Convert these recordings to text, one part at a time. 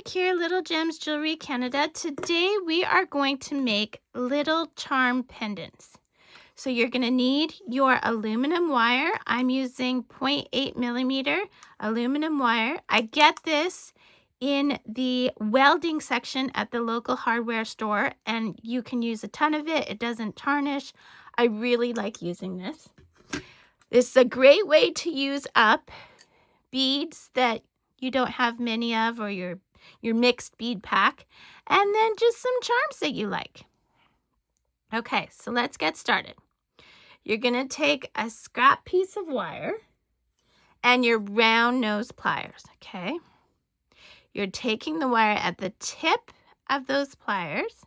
back here, Little Gems Jewelry Canada. Today we are going to make little charm pendants. So you're going to need your aluminum wire. I'm using 0.8 millimeter aluminum wire. I get this in the welding section at the local hardware store, and you can use a ton of it. It doesn't tarnish. I really like using this. This is a great way to use up beads that you don't have many of, or your mixed bead pack, and then just some charms that you like. Okay, so let's get started. You're going to take a scrap piece of wire and your round nose pliers, okay? You're taking the wire at the tip of those pliers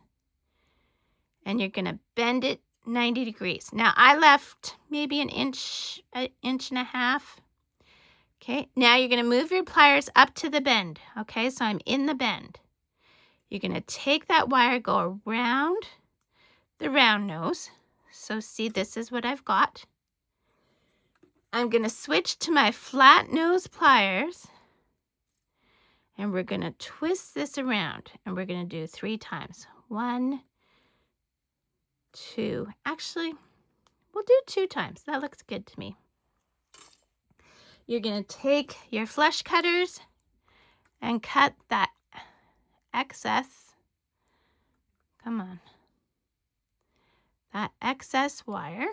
and you're going to bend it 90 degrees. Now I left maybe an inch and a half. Okay, now you're going to move your pliers up to the bend. Okay, so I'm in the bend. You're going to take that wire, go around the round nose. So see, this is what I've got. I'm going to switch to my flat nose pliers. And we're going to twist this around. And we're going to do 3 times. 1, 2. Actually, we'll do 2 times. That looks good to me. You're going to take your flush cutters and cut that excess, that excess wire.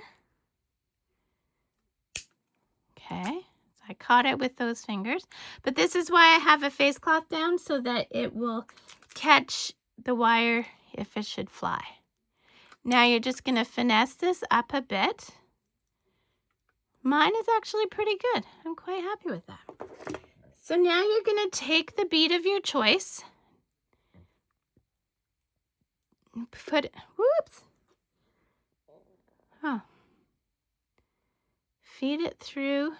Okay, so I caught it with those fingers, but this is why I have a face cloth down, so that it will catch the wire if it should fly. Now you're just going to finesse this up a bit. Mine is actually pretty good. I'm quite happy with that. So now you're going to take the bead of your choice. Put it, whoops. Oh. Feed it through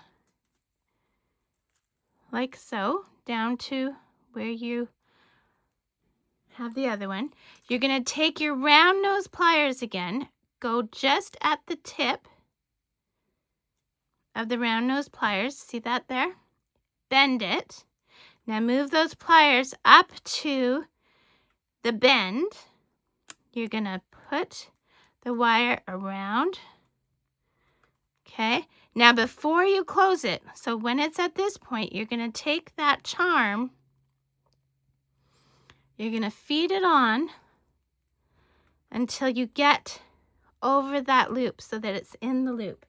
like so, down to where you have the other one. You're going to take your round nose pliers again, go just at the tip of the round nose pliers. See that there? Bend it. Now move those pliers up to the bend. You're going to put the wire around. Okay. Now before you close it, so when it's at this point, you're going to take that charm. You're going to feed it on until you get over that loop so that it's in the loop.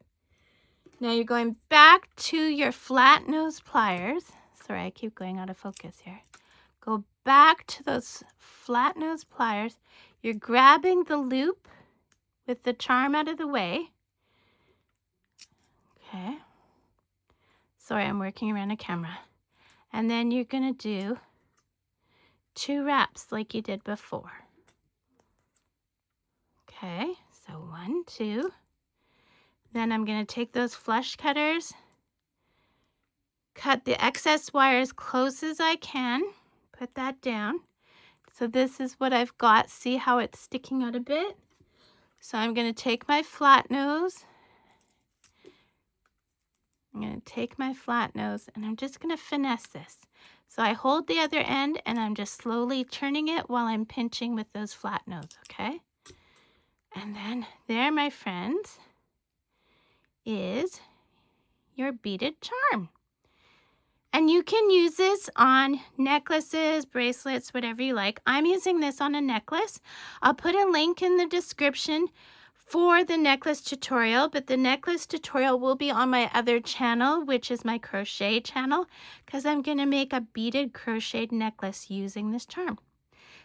Now you're going back to your flat nose pliers. Sorry, I keep going out of focus here. Go back to those flat nose pliers. You're grabbing the loop with the charm out of the way. Okay. Sorry, I'm working around a camera. And then you're going to do 2 wraps like you did before. Okay, so 1, 2. Then I'm going to take those flush cutters, cut the excess wire as close as I can, put that down. So this is what I've got. See how it's sticking out a bit? So I'm going to take my flat nose. I'm going to take my flat nose and I'm just going to finesse this. So I hold the other end and I'm just slowly turning it while I'm pinching with those flat nose, okay? And then there, my friends, is your beaded charm. And you can use this on necklaces, bracelets, whatever you like. I'm using this on a necklace. I'll put a link in the description for the necklace tutorial, but the necklace tutorial will be on my other channel, which is my crochet channel, because I'm going to make a beaded crocheted necklace using this charm.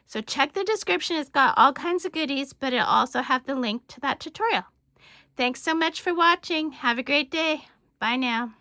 So check the description. It's got all kinds of goodies, but it'll also have the link to that tutorial. Thanks so much for watching. Have a great day. Bye now.